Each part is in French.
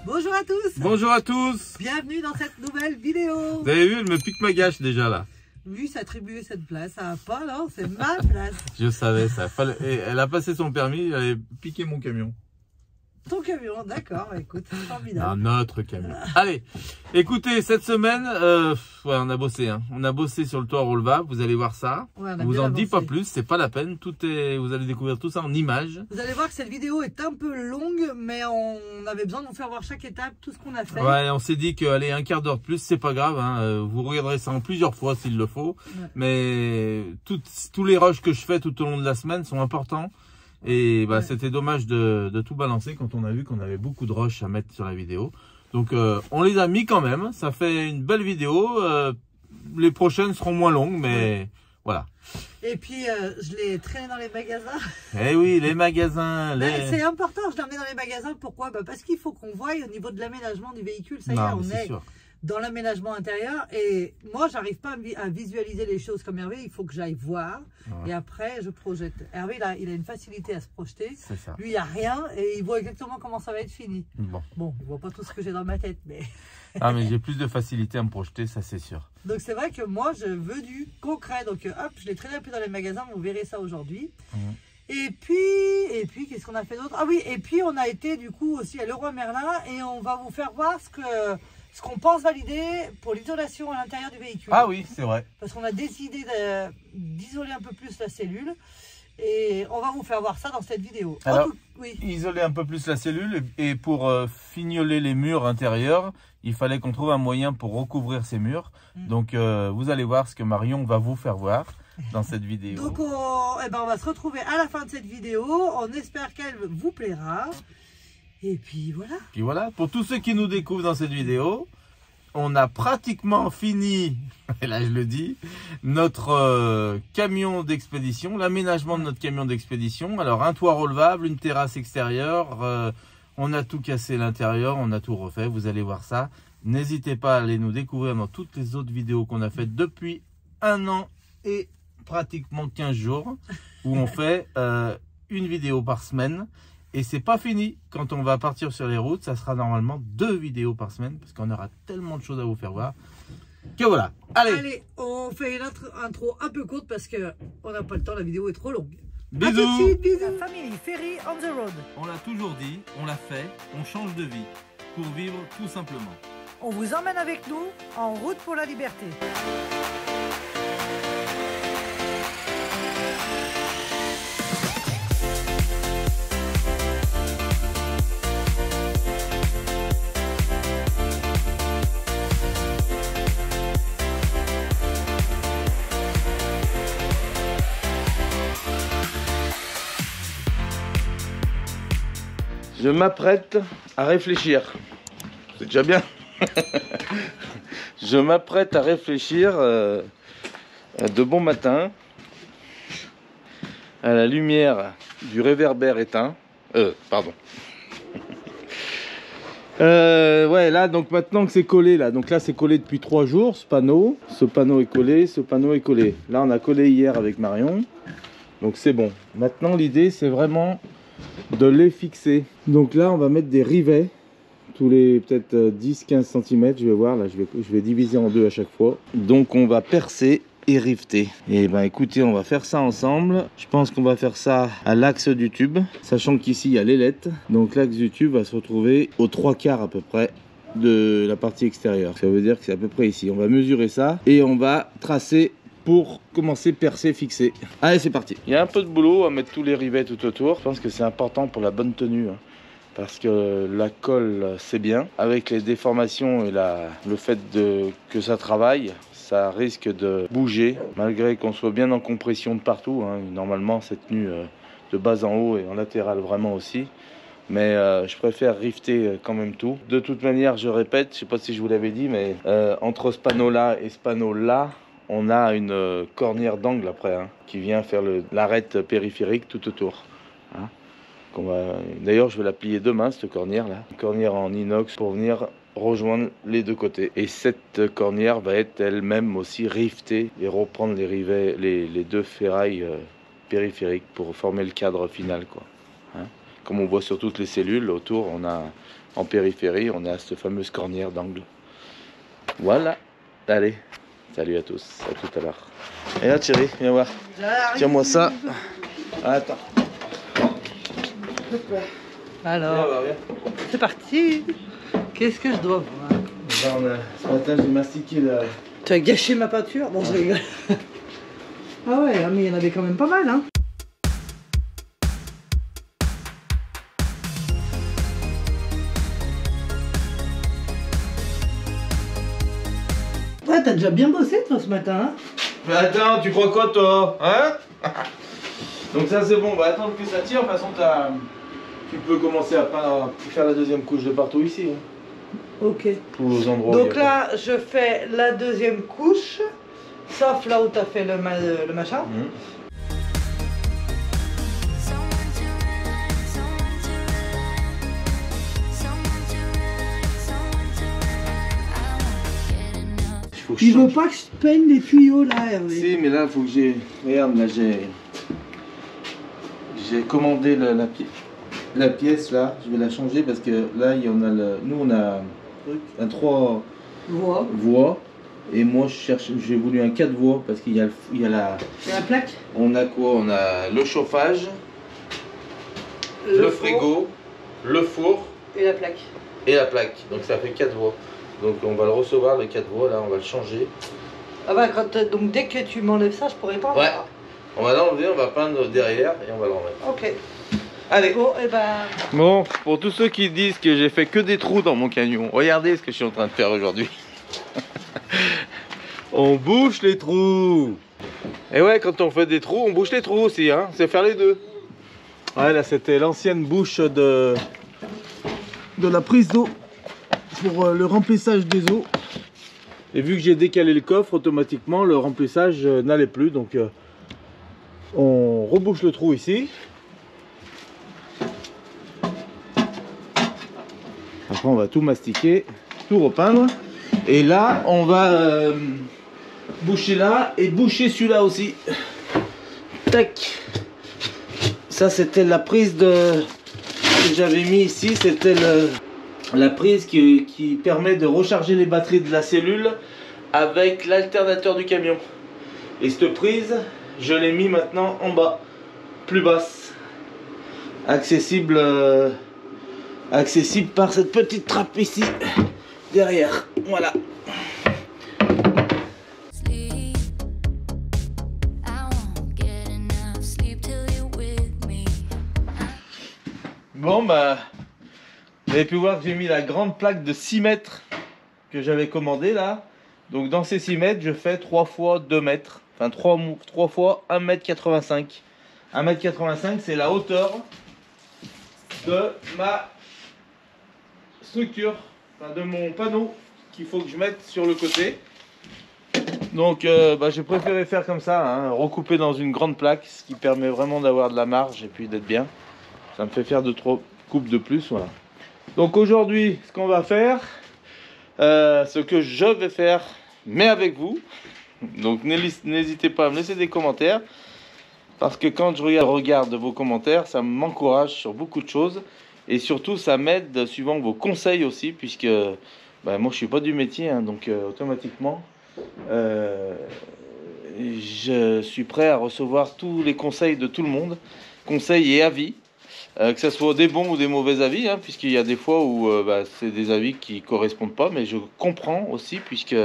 Bonjour à tous. Bonjour à tous. Bienvenue dans cette nouvelle vidéo. Vous avez vu, elle me pique ma gâche déjà là. Lui s'attribuer cette place, ça va pas, non, c'est ma place. Je savais ça. Et elle a passé son permis, elle avait piqué mon camion. Ton camion, d'accord, écoute, formidable. Non, notre camion. Allez, écoutez, cette semaine, ouais, on a bossé. Hein. On a bossé sur le toit relevable, vous allez voir ça. Ouais, Je vous en dis pas plus, c'est pas la peine. Vous allez découvrir tout ça en images. Vous allez voir que cette vidéo est un peu longue, mais on avait besoin de vous faire voir chaque étape, tout ce qu'on a fait. Ouais, on s'est dit que allez, un quart d'heure de plus, c'est pas grave. Hein. Vous regarderez ça en plusieurs fois s'il le faut. Ouais. Mais tous les rushs que je fais tout au long de la semaine sont importants. Et bah, ouais. C'était dommage de tout balancer quand on a vu qu'on avait beaucoup de rushs à mettre sur la vidéo. Donc on les a mis quand même. Ça fait une belle vidéo. Les prochaines seront moins longues, mais ouais. Voilà. Et puis je l'ai traîné dans les magasins. Eh oui, les magasins. C'est important, je l'ai emmené dans les magasins. Pourquoi? Parce qu'il faut qu'on voie au niveau de l'aménagement du véhicule. Ça y est, on est dans l'aménagement intérieur. Et moi, j'arrive pas à visualiser les choses comme Hervé. Il faut que j'aille voir. Ouais. Et après, je projette. Hervé, il a une facilité à se projeter. C'est ça. Lui, il n'y a rien. Et il voit exactement comment ça va être fini. Bon, il voit pas tout ce que j'ai dans ma tête. Mais ah, mais j'ai plus de facilité à me projeter, ça c'est sûr. Donc c'est vrai que moi, je veux du concret. Donc hop, je l'ai traîné un peu dans les magasins. Vous verrez ça aujourd'hui. Et puis qu'est-ce qu'on a fait d'autre? Ah oui, et puis on a été du coup aussi à Leroy Merlin. Et on va vous faire voir ce qu'on pense valider pour l'isolation à l'intérieur du véhicule. Ah oui, c'est vrai. Parce qu'on a décidé d'isoler un peu plus la cellule. Et on va vous faire voir ça dans cette vidéo. Alors, oui. Isoler un peu plus la cellule. Et pour fignoler les murs intérieurs, il fallait qu'on trouve un moyen pour recouvrir ces murs. Donc vous allez voir ce que Marion va vous faire voir dans cette vidéo. Donc on va se retrouver à la fin de cette vidéo. On espère qu'elle vous plaira. Et puis voilà. Puis voilà, pour tous ceux qui nous découvrent dans cette vidéo, on a pratiquement fini, et là je le dis, notre camion d'expédition, l'aménagement de notre camion d'expédition. Alors un toit relevable, une terrasse extérieure, on a tout cassé l'intérieur, on a tout refait, vous allez voir ça. N'hésitez pas à aller nous découvrir dans toutes les autres vidéos qu'on a faites depuis 1 an et pratiquement 15 jours, où on fait une vidéo par semaine. Et c'est pas fini. Quand on va partir sur les routes, ça sera normalement 2 vidéos par semaine parce qu'on aura tellement de choses à vous faire voir que voilà. Allez, on fait une intro un peu courte parce que on n'a pas le temps, la vidéo est trop longue. Bisous. À tout de suite, bisous. La famille Ferry on the road. On l'a toujours dit, on l'a fait, on change de vie pour vivre tout simplement. On vous emmène avec nous en route pour la liberté. Je m'apprête à réfléchir. C'est déjà bien. Je m'apprête à réfléchir de bon matin à la lumière du réverbère éteint. Pardon. Ouais, là, donc maintenant que c'est collé, là, donc là c'est collé depuis 3 jours, ce panneau est collé, ce panneau est collé. Là, on a collé hier avec Marion, donc c'est bon. Maintenant, l'idée, c'est vraiment de les fixer. Donc là on va mettre des rivets tous les peut-être 10-15 cm, je vais voir là, je vais diviser en 2 à chaque fois. Donc on va percer et riveter. Et ben écoutez, on va faire ça ensemble. Je pense qu'on va faire ça à l'axe du tube, sachant qu'ici il y a l'ailette. Donc l'axe du tube va se retrouver aux 3/4 à peu près de la partie extérieure. Ça veut dire que c'est à peu près ici. On va mesurer ça et on va tracer pour commencer percer, fixer. Allez, c'est parti. Il y a un peu de boulot à mettre tous les rivets tout autour. Je pense que c'est important pour la bonne tenue, hein, parce que la colle, c'est bien. Avec les déformations et le fait que ça travaille, ça risque de bouger, malgré qu'on soit bien en compression de partout, hein. Normalement, c'est tenu de bas en haut et en latéral vraiment aussi. Mais je préfère rifter quand même tout. De toute manière, je répète, je ne sais pas si je vous l'avais dit, mais entre ce panneau-là et ce panneau-là, on a une cornière d'angle après, hein, qui vient faire l'arête périphérique tout autour. Hein. D'ailleurs, je vais la plier demain, cette cornière-là. Une cornière en inox pour venir rejoindre les 2 côtés. Et cette cornière va être elle-même aussi rivetée et reprendre les rivets, les 2 ferrailles périphériques pour former le cadre final, quoi. Hein. comme on voit sur toutes les cellules autour, on a en périphérie, on a cette fameuse cornière d'angle. Voilà, allez, salut à tous, à tout à l'heure. Et là chérie, viens voir, tiens-moi ça. Attends. Alors, c'est parti. Qu'est-ce que je dois voir? Ce matin j'ai mastiqué la... Tu as gâché ma peinture? Non, je rigole. Ah ouais, mais il y en avait quand même pas mal, hein. Ouais, t'as déjà bien bossé toi ce matin, hein? Mais attends, tu crois quoi toi? Hein? Donc ça c'est bon, on va attendre que ça tire. De toute façon tu peux commencer à faire la deuxième couche de partout ici. Hein. Ok. Tous les endroits. Donc là, je fais la deuxième couche, sauf là où t'as fait le machin. Mmh. Il veut pas que je peigne les tuyaux là, Hervé. Si, mais là, il faut que j'ai... Regarde, là, j'ai commandé la pièce, là. Je vais la changer parce que là, il y en a le... Nous, on a un 3 voies. Et moi, j'ai voulu un 4 voies parce qu'il y a, la plaque. On a quoi? On a le chauffage, le frigo, le four. Et la plaque. Et la plaque. Donc ça fait 4 voies. Donc on va le recevoir, le 4 voies, là on va le changer. Ah bah donc dès que tu m'enlèves ça, je pourrais pas. Ouais. On va l'enlever, on va peindre derrière et on va le remettre. Ok. Allez. Bon, et ben... Bon, pour tous ceux qui disent que j'ai fait que des trous dans mon camion, regardez ce que je suis en train de faire aujourd'hui. On bouche les trous. Et ouais, quand on fait des trous, on bouche les trous aussi, hein. C'est faire les deux. Ouais, là c'était l'ancienne bouche de la prise d'eau pour le remplissage des eaux. Et vu que j'ai décalé le coffre, automatiquement le remplissage n'allait plus. Donc on rebouche le trou ici. Après on va tout mastiquer, tout repeindre. Et là on va boucher là et boucher celui-là aussi. Tac. Ça c'était la prise que j'avais mis ici. C'était la prise qui permet de recharger les batteries de la cellule avec l'alternateur du camion. Et cette prise, je l'ai mis maintenant en bas, plus basse, accessible par cette petite trappe ici, derrière, voilà. Bon bah, vous avez pu voir que j'ai mis la grande plaque de 6 mètres que j'avais commandé là. Donc dans ces 6 mètres, je fais 3 fois 2 mètres. Enfin 3 fois 1,85 m. 1,85 m, c'est la hauteur de ma structure, enfin de mon panneau qu'il faut que je mette sur le côté. Donc j'ai préféré faire comme ça, hein, recouper dans une grande plaque, ce qui permet vraiment d'avoir de la marge et puis d'être bien. Ça me fait faire 2-3 coupes de plus, voilà. Donc aujourd'hui, ce qu'on va faire, ce que je vais faire, mais avec vous. Donc n'hésitez pas à me laisser des commentaires, parce que quand je regarde vos commentaires, ça m'encourage sur beaucoup de choses. Et surtout, ça m'aide suivant vos conseils aussi, puisque moi je suis pas du métier, hein, donc automatiquement, je suis prêt à recevoir tous les conseils de tout le monde, conseils et avis. Que ce soit des bons ou des mauvais avis, hein, puisqu'il y a des fois où c'est des avis qui ne correspondent pas, mais je comprends aussi, puisque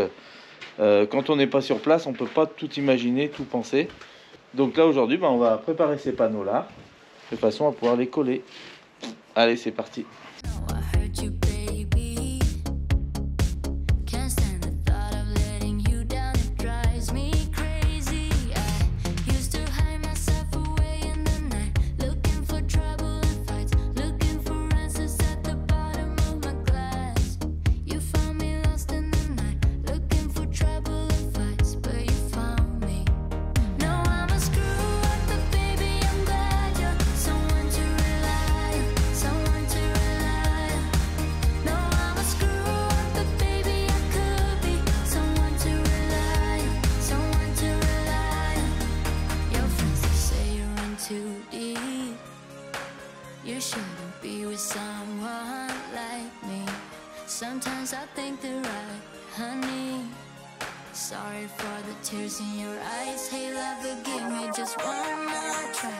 quand on n'est pas sur place, on ne peut pas tout imaginer, tout penser. Donc là, aujourd'hui, on va préparer ces panneaux-là, de façon à pouvoir les coller. Allez, c'est parti. You shouldn't be with someone like me. Sometimes I think they're right, honey. Sorry for the tears in your eyes. Hey, love, forgive me just one more try.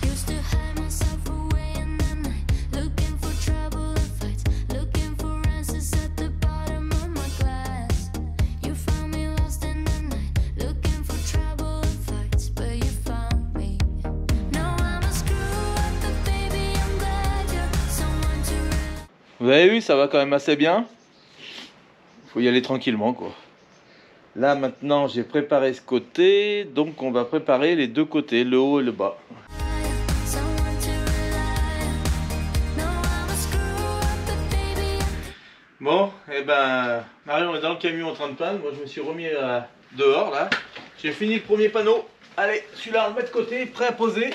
Used to hide myself away in the night, looking for trouble and fights, looking for answers at the bottom of my glass. You found me lost in the night, looking for trouble and fights, but you found me. No, I'm a screw up, but baby, I'm glad you're someone to rely. Vous avez vu, ça va quand même assez bien. Faut y aller tranquillement, quoi. Là maintenant j'ai préparé ce côté, donc on va préparer les deux côtés, le haut et le bas. Bon, et ben Marion est dans le camion en train de peindre, moi je me suis remis dehors là. J'ai fini le premier panneau, allez celui-là on le met de côté, prêt à poser.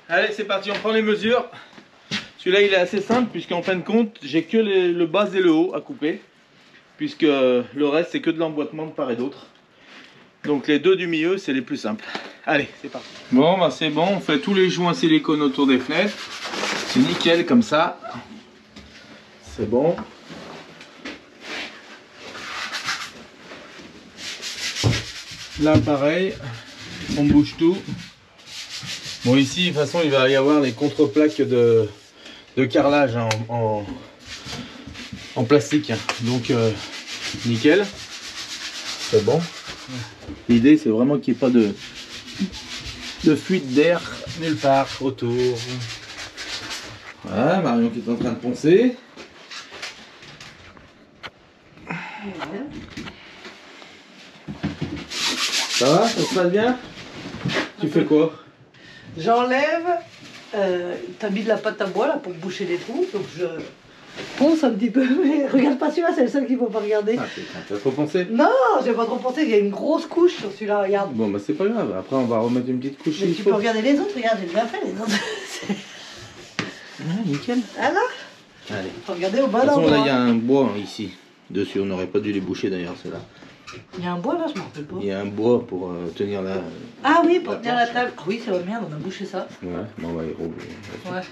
Allez, c'est parti, on prend les mesures. Celui-là, il est assez simple, puisqu'en fin de compte, j'ai que le bas et le haut à couper. Puisque le reste, c'est que de l'emboîtement de part et d'autre. Donc les deux du milieu, c'est les plus simples. Allez, c'est parti. Bon, bah c'est bon, on fait tous les joints silicone autour des fenêtres. C'est nickel, comme ça. C'est bon. Là, pareil, on bouge tout. Bon ici de toute façon il va y avoir les contreplaques de carrelage hein, en plastique hein. Donc nickel, c'est bon. L'idée c'est vraiment qu'il n'y ait pas de fuite d'air nulle part autour. Voilà, Marion qui est en train de poncer. Ça va, ça se passe bien? Tu fais quoi? J'enlève, t'as mis de la pâte à bois là pour boucher les trous, donc je ponce un petit peu, mais regarde pas celui-là, c'est le seul qu'il faut pas regarder. Ah putain, t'as trop poncé? Non, j'ai pas trop pensé, il y a une grosse couche sur celui-là, regarde. Bon bah c'est pas grave, après on va remettre une petite couche. Mais tu peux regarder les autres, regarde, j'ai bien fait les autres. Ah nickel. Voilà. Allez. Faut regarder au bas De toute façon d'endroit. là il y a un bois ici, dessus, on n'aurait pas dû les boucher d'ailleurs ceux-là. Il y a un bois là, je m'en rappelle pas. Il y a un bois pour tenir la... Ah oui, pour tenir la table. Ah oui, c'est vrai, merde, on a bouché ça. Ouais, bon, on va y rouler. Ouais.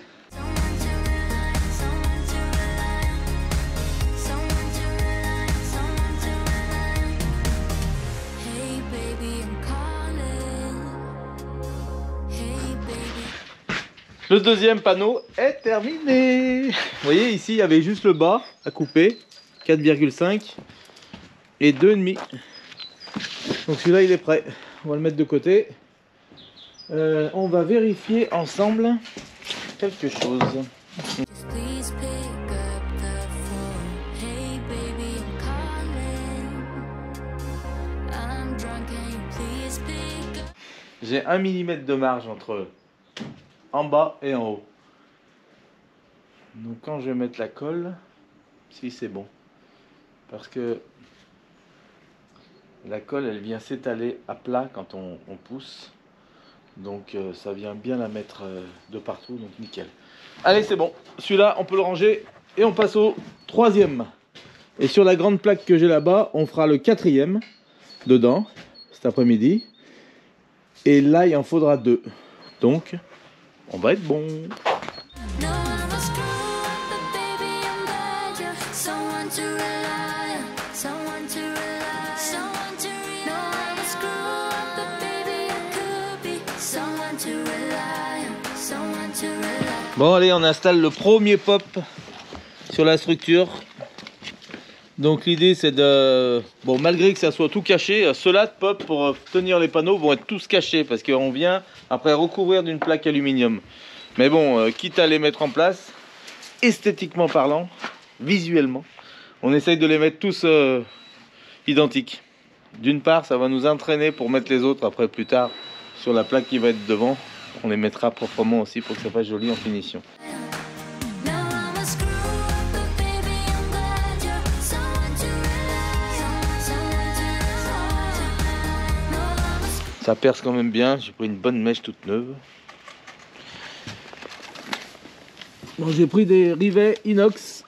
Le deuxième panneau est terminé. Vous voyez ici il y avait juste le bas à couper, 4,5 et 2,5. Donc celui-là il est prêt, on va le mettre de côté. On va vérifier ensemble quelque chose. J'ai 1 mm de marge entre en bas et en haut. Donc quand je vais mettre la colle, si c'est bon. Parce que la colle elle vient s'étaler à plat quand on pousse. Donc ça vient bien la mettre de partout, donc nickel. Allez c'est bon, celui-là on peut le ranger et on passe au troisième. Et sur la grande plaque que j'ai là-bas, on fera le quatrième dedans cet après-midi. Et là il en faudra 2. Donc on va être bon. Bon allez, on installe le premier pop sur la structure. Donc l'idée c'est de... Bon, malgré que ça soit tout caché, ceux-là de pop pour tenir les panneaux vont être tous cachés parce qu'on vient après recouvrir d'une plaque aluminium. Mais bon, quitte à les mettre en place, esthétiquement parlant, visuellement, on essaye de les mettre tous identiques. D'une part, ça va nous entraîner pour mettre les autres après plus tard sur la plaque qui va être devant. On les mettra proprement aussi pour que ça fasse joli en finition. Ça perce quand même bien, j'ai pris une bonne mèche toute neuve. Bon, j'ai pris des rivets inox.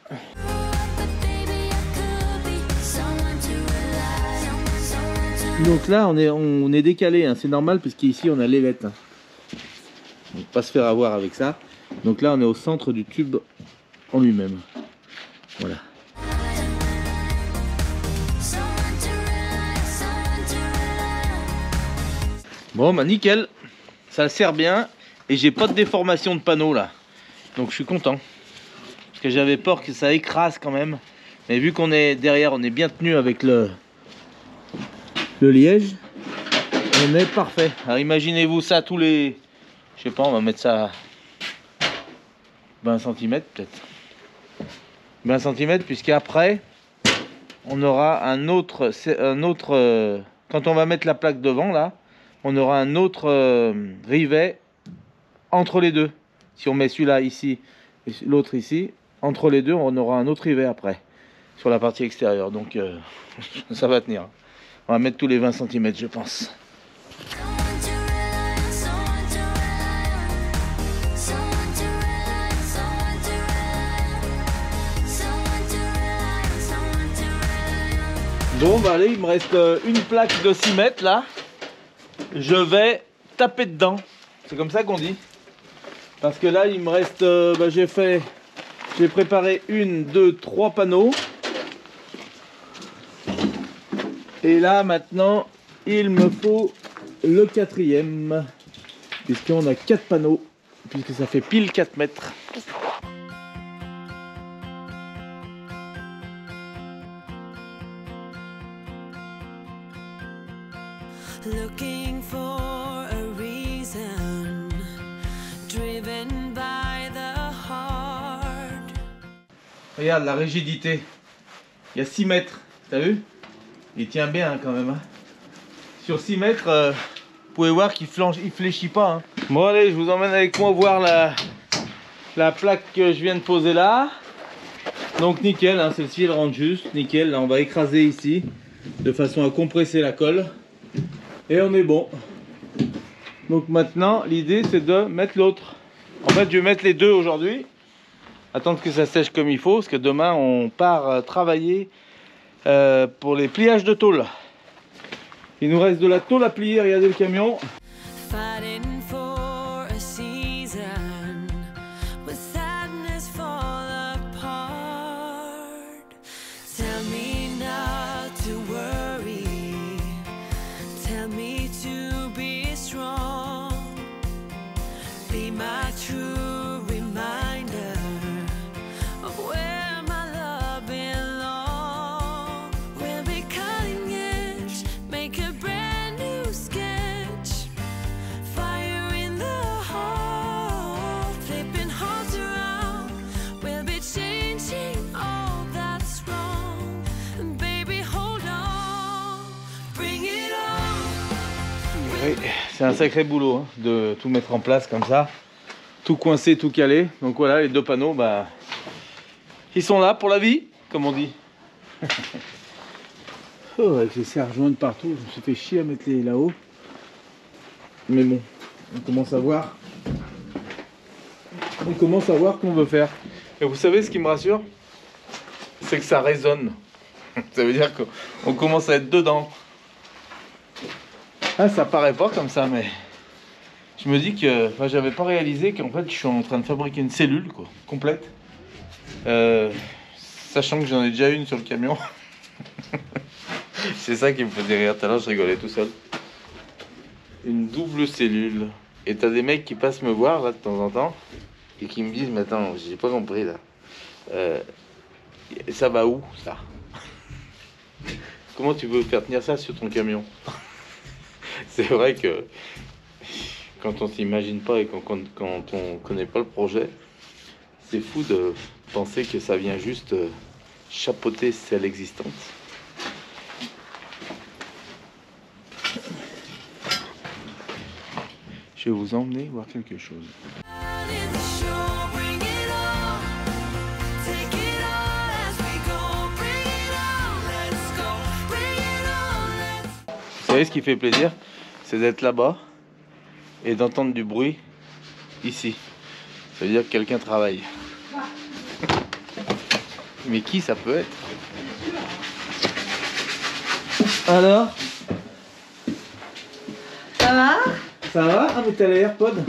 Donc là, on est décalé, hein. C'est normal puisqu'ici on a l'ailette. Hein. Donc pas se faire avoir avec ça. Donc là, on est au centre du tube en lui-même. Voilà. Bon, bah nickel. Ça sert bien. Et j'ai pas de déformation de panneau là. Donc je suis content. Parce que j'avais peur que ça écrase quand même. Mais vu qu'on est derrière, on est bien tenu avec le liège. On est parfait. Alors imaginez-vous ça tous les... Je sais pas, on va mettre ça à 20 cm peut-être. 20 cm puisqu'après on aura un autre... quand on va mettre la plaque devant là, on aura un autre rivet entre les deux. Si on met celui-là ici et l'autre ici, entre les deux, on aura un autre rivet après, sur la partie extérieure. Donc ça va tenir. On va mettre tous les 20 cm, je pense. Bon, bah allez, il me reste une plaque de 6 mètres là. Je vais taper dedans. C'est comme ça qu'on dit. Parce que là, il me reste... j'ai préparé 1, 2, 3 panneaux. Et là, maintenant, il me faut le 4e. Puisqu'on a 4 panneaux. Puisque ça fait pile 4 mètres. Looking for a reason, driven by the heart. Regarde la rigidité. Il y a 6 mètres. T'as vu? Il tient bien hein, quand même. Hein. Sur 6 mètres, vous pouvez voir qu'il fléchit pas. Hein. Bon allez, je vous emmène avec moi voir la plaque que je viens de poser là. Donc nickel, hein, celle-ci elle rentre juste. Nickel, là on va écraser ici de façon à compresser la colle. Et on est bon. Donc maintenant, l'idée c'est de mettre l'autre. En fait, je vais mettre les deux aujourd'hui. Attendre que ça sèche comme il faut, parce que demain on part travailler pour les pliages de tôle. Il nous reste de la tôle à plier, regardez le camion. Fighting for a season, with sadness fall apart. Tell me not to worry. Tell me to be strong. Be my true reminder of where my love belongs. We'll be cutting edge, make a brand new sketch. Fire in the heart, flipping hearts around. We'll be changing all that's wrong. And baby, hold on, bring it on. Oui, c'est un sacré boulot hein, de tout mettre en place comme ça. Tout coincé, tout calé. Donc voilà, les deux panneaux, bah, ils sont là pour la vie, comme on dit. Oh, avec les serre-joints de partout, je me suis fait chier à mettre les là-haut. Mais bon, on commence à voir. On commence à voir qu'on veut faire. Et vous savez ce qui me rassure? C'est que ça résonne. Ça veut dire qu'on commence à être dedans. Ah, ça paraît pas comme ça, mais je me dis que enfin, j'avais pas réalisé qu'en fait je suis en train de fabriquer une cellule quoi, complète. Sachant que j'en ai déjà une sur le camion. C'est ça qui me faisait rire. Tout à l'heure, je rigolais tout seul. Une double cellule. Et t'as des mecs qui passent me voir là de temps en temps et qui me disent mais attends, j'ai pas compris là. Ça va où ça? Comment tu veux faire tenir ça sur ton camion? C'est vrai que quand on s'imagine pas et quand on connaît pas le projet, c'est fou de penser que ça vient juste chapeauter celle existante. Je vais vous emmener voir quelque chose. Vous savez ce qui fait plaisir? C'est d'être là-bas et d'entendre du bruit ici. Ça veut dire que quelqu'un travaille. Mais qui ça peut être? Alors? Ça va? Ça va? Ah mais t'as les AirPods?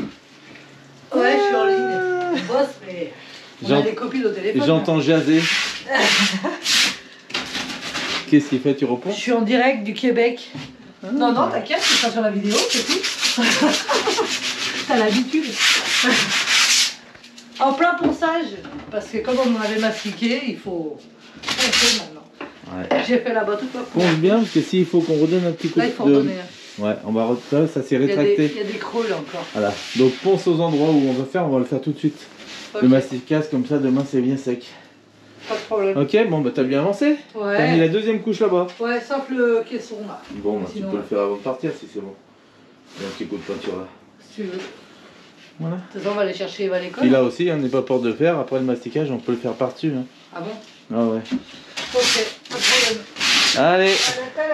Ouais, je suis en ligne. On bosse, mais on a les copines au téléphone. J'entends jaser. Qu'est-ce qu'il fait? Tu réponds? Je suis en direct du Québec. Non, non, t'inquiète, tu seras sur la vidéo, c'est tout. T'as l'habitude. En plein ponçage, parce que comme on en avait mastiqué, il faut poncer maintenant. Ouais. J'ai fait là-bas tout le temps. Ponce bien, parce que s'il faut qu'on redonne un petit coup Là, il faut redonner. Ouais, on va ça s'est Il y a rétracté. des creux là encore. Voilà, donc ponce aux endroits où on va faire, on va le faire tout de suite. Ok. Le masticasse, comme ça demain c'est bien sec. Pas de problème. Ok, bon bah t'as bien avancé. Ouais. T'as mis la deuxième couche là-bas. Ouais, sauf le caisson là. Bon, bah, Sinon, tu peux le faire avant de partir si c'est bon. Il y a un petit coup de peinture là. Si tu veux. Voilà. De toute façon, on va aller chercher Eva à l'école. Puis là aussi, on n'est pas porte de fer. Après le masticage, on peut le faire par-dessus. Hein. Ah bon? Ah ouais. Ok, pas de problème. Allez.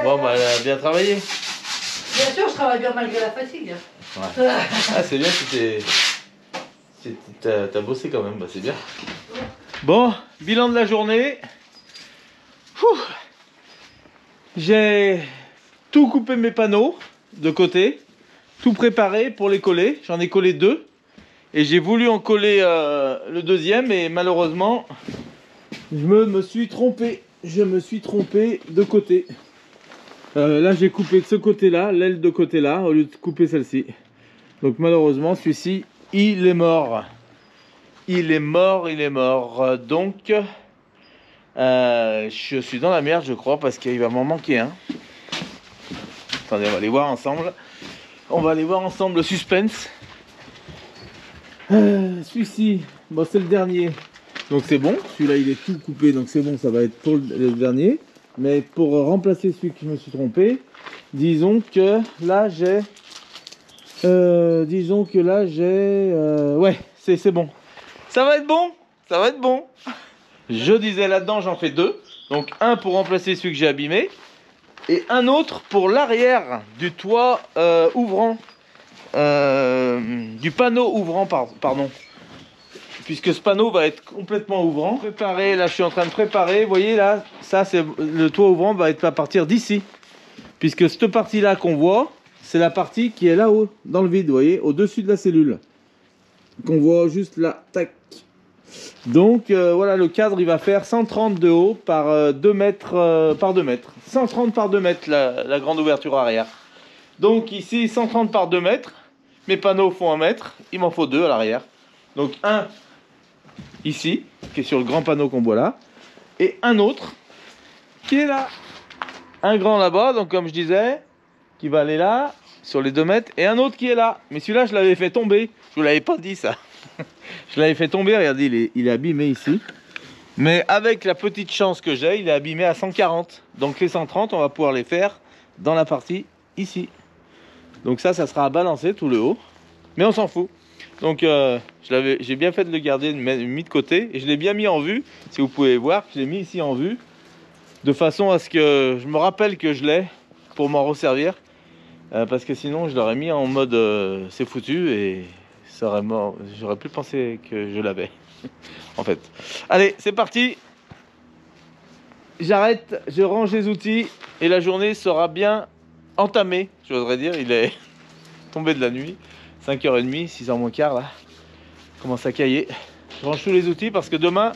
Bon bah elle a bien travaillé. Bien sûr, je travaille bien malgré la fatigue. Ouais. Ah c'est bien si t'as bossé quand même, bah c'est bien. Bon, bilan de la journée. J'ai tout coupé mes panneaux de côté, tout préparé pour les coller. J'en ai collé 2 et j'ai voulu en coller le deuxième et malheureusement je me suis trompé. Je me suis trompé de côté. Là j'ai coupé de ce côté-là, l'aile de côté là, au lieu de couper celle-ci. Donc malheureusement celui-ci, il est mort. Il est mort. Donc je suis dans la merde je crois parce qu'il va m'en manquer un. Attendez, on va aller voir ensemble. On va aller voir ensemble le suspense. Celui-ci, bon c'est le dernier. Donc c'est bon, celui-là il est tout coupé, donc c'est bon, ça va être pour le dernier. Mais pour remplacer celui que je me suis trompé, disons que là j'ai... ouais, c'est bon. Ça va être bon, ça va être bon. Je disais là-dedans, j'en fais 2. Donc un pour remplacer celui que j'ai abîmé. Et un autre pour l'arrière du toit ouvrant. Du panneau ouvrant, pardon. Puisque ce panneau va être complètement ouvrant. Préparé, là je suis en train de préparer. Vous voyez là, ça c'est le toit ouvrant va être à partir d'ici. Puisque cette partie-là qu'on voit, c'est la partie qui est là-haut, dans le vide, vous voyez, au-dessus de la cellule. Qu'on voit juste là, tac. Donc voilà, le cadre il va faire 130 de haut par 2 mètres par 2 mètres. 130 par 2 mètres la grande ouverture arrière. Donc ici 130 par 2 mètres. Mes panneaux font 1 mètre, il m'en faut 2 à l'arrière. Donc un ici, qui est sur le grand panneau qu'on voit là. Et un autre qui est là. Un grand là-bas, donc comme je disais, qui va aller là, sur les 2 mètres. Et un autre qui est là. Mais celui-là je l'avais fait tomber. Je vous l'avais pas dit ça. Je l'avais fait tomber, regardez, il est abîmé ici. Mais avec la petite chance que j'ai, il est abîmé à 140. Donc les 130, on va pouvoir les faire dans la partie ici. Donc ça sera à balancer tout le haut. Mais on s'en fout. Donc j'ai bien fait de le garder, mis de côté. Et je l'ai bien mis en vue, si vous pouvez voir. Je l'ai mis ici en vue. De façon à ce que je me rappelle que je l'ai pour m'en resservir. Parce que sinon, je l'aurais mis en mode c'est foutu et... j'aurais plus pensé que je l'avais en fait. Allez, c'est parti. J'arrête, je range les outils et la journée sera bien entamée, j'oserais dire. Il est tombé de la nuit, 5h30, 6h moins quart là. Commence à cailler. Je range tous les outils parce que demain,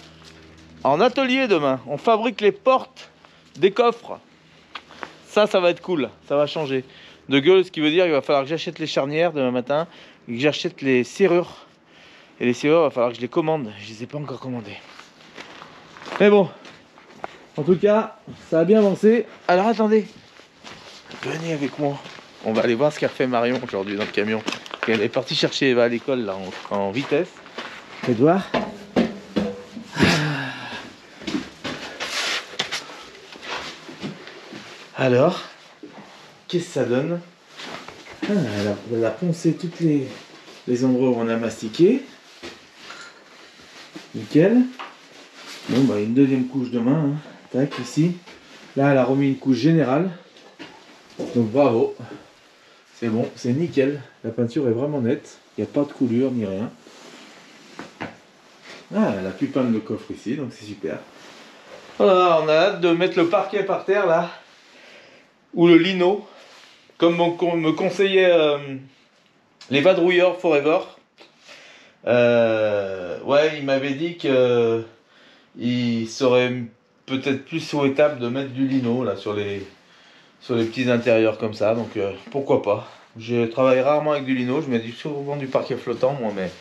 en atelier demain, on fabrique les portes des coffres. Ça va être cool, ça va changer. De gueule, ce qui veut dire qu'il va falloir que j'achète les charnières demain matin. Et que j'achète les serrures. Et les serrures, il va falloir que je les commande. Je les ai pas encore commandées. Mais bon. En tout cas, ça a bien avancé. Alors attendez. Venez avec moi. On va aller voir ce qu'a fait Marion aujourd'hui dans le camion. Elle est partie chercher Eva à l'école là en vitesse. Faites voir. Alors, qu'est-ce que ça donne? Alors, on a poncé toutes les endroits où on a mastiqué. Nickel. Bon, bah, une deuxième couche demain. Hein. Tac, ici. Là, elle a remis une couche générale. Donc, bravo. C'est bon, c'est nickel. La peinture est vraiment nette. Il n'y a pas de coulure ni rien. Ah, elle a pu peindre le coffre ici, donc c'est super. Voilà, on a hâte de mettre le parquet par terre là, ou le lino, comme me conseillait les vadrouilleurs Forever. Ouais, il m'avait dit que il serait peut-être plus souhaitable de mettre du lino là sur les petits intérieurs comme ça, donc pourquoi pas. Je travaille rarement avec du lino, je mets souvent du parquet flottant moi, mais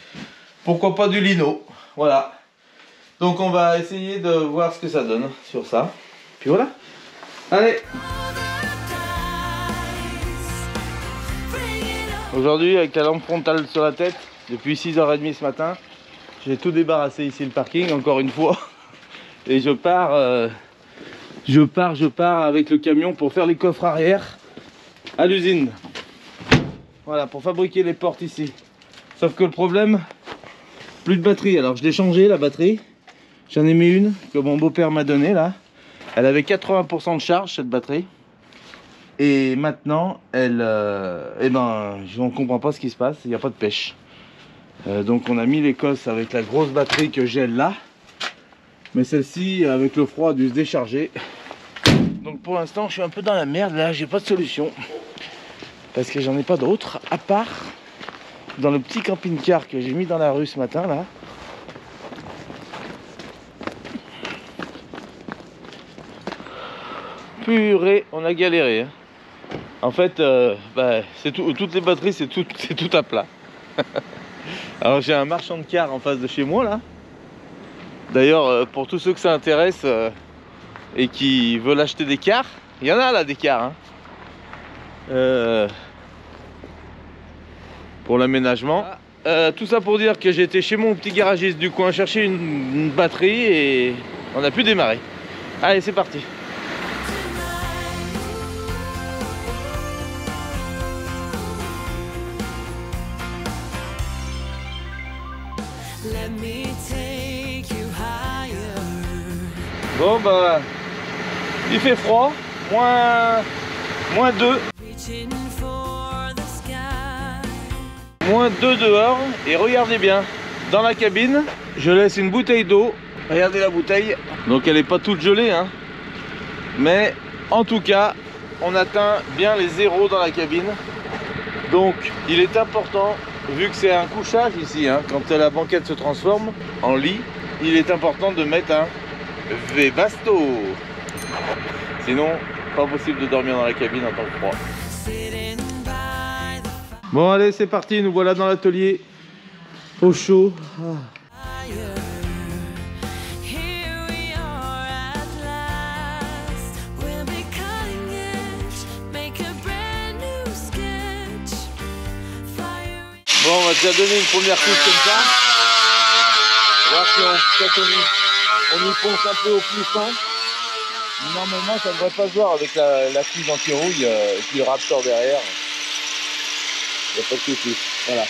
pourquoi pas du lino, voilà. Donc on va essayer de voir ce que ça donne sur ça, puis voilà. Allez. Aujourd'hui avec la lampe frontale sur la tête, depuis 6h30 ce matin, j'ai tout débarrassé ici le parking encore une fois. Et je pars avec le camion pour faire les coffres arrière à l'usine. Voilà, pour fabriquer les portes ici. Sauf que le problème, plus de batterie. Alors je l'ai changé la batterie. J'en ai mis une que mon beau-père m'a donnée là. Elle avait 80% de charge cette batterie. Et maintenant, elle, eh ben, je ne comprends pas ce qui se passe. Il n'y a pas de pêche. Donc on a mis l'Écosse avec la grosse batterie que j'ai là. Mais celle-ci, avec le froid, a dû se décharger. Donc pour l'instant, je suis un peu dans la merde. Là, j'ai pas de solution. Parce que j'en ai pas d'autre. À part dans le petit camping-car que j'ai mis dans la rue ce matin, là. Purée, on a galéré. Hein. En fait, c'est tout, toutes les batteries, c'est tout à plat. Alors j'ai un marchand de cars en face de chez moi, là. D'ailleurs, pour tous ceux que ça intéresse et qui veulent acheter des cars, il y en a là des cars. Hein. Pour l'aménagement. Tout ça pour dire que j'étais chez mon petit garagiste du coin chercher une batterie et on a pu démarrer. Allez, c'est parti. Bon bah, il fait froid, moins 2. Moins 2 dehors, et regardez bien, dans la cabine, je laisse une bouteille d'eau. Regardez la bouteille, donc elle n'est pas toute gelée, hein. Mais en tout cas, on atteint bien les zéros dans la cabine. Donc il est important, vu que c'est un couchage ici, hein, quand la banquette se transforme en lit, il est important de mettre un Webasto. Sinon, pas possible de dormir dans la cabine en temps froid. Bon allez, c'est parti, nous voilà dans l'atelier au chaud. Bon, on va déjà donner une première couche comme ça. On va voir si on y ponce un peu au plus fin. Normalement, ça ne devrait pas se voir avec la couche anti-rouille et puis le Raptor derrière. Il n'y a pas de souci. Voilà.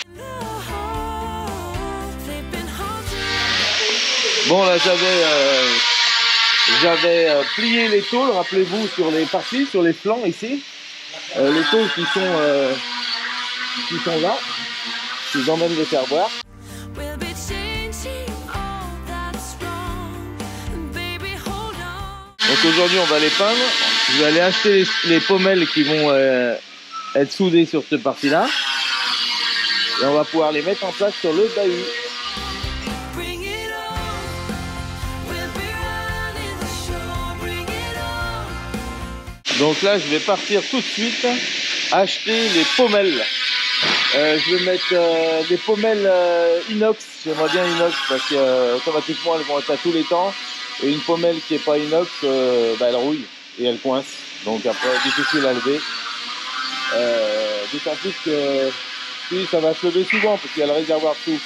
Bon, là, j'avais plié les tôles, rappelez-vous, sur les parties, sur les flancs ici. Les tôles qui sont là. Je vous emmène les faire voir. Donc aujourd'hui on va les peindre. Je vais aller acheter les pommelles qui vont être soudées sur cette partie là. Et on va pouvoir les mettre en place sur le bahut. Donc là je vais partir tout de suite acheter les pommelles. Je vais mettre des pommelles inox. J'aimerais bien inox parce que automatiquement elles vont être à tous les temps. Et une pommelle qui n'est pas inox, elle rouille et elle coince. Donc après, difficile à lever. D'autant plus que oui, ça va se lever souvent parce qu'il y a le réservoir dessous.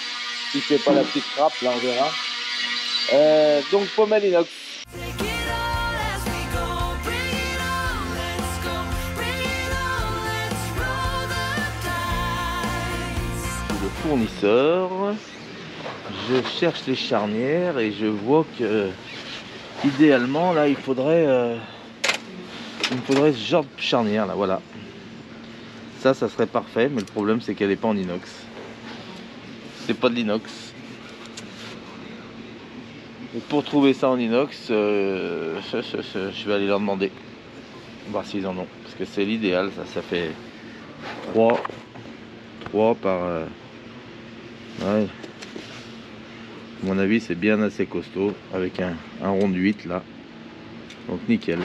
Si je fais pas la petite trappe, là on verra. Donc pommelle inox. Le fournisseur. Je cherche les charnières et je vois que idéalement là il me faudrait ce genre de charnière là, voilà. Ça serait parfait, mais le problème c'est qu'elle n'est pas en inox. C'est pas de l'inox. Donc pour trouver ça en inox, je vais aller leur demander. Voir s'ils en ont. Parce que c'est l'idéal, ça fait 3 par... ouais. À mon avis, c'est bien assez costaud. Avec un rond de 8 là. Donc nickel.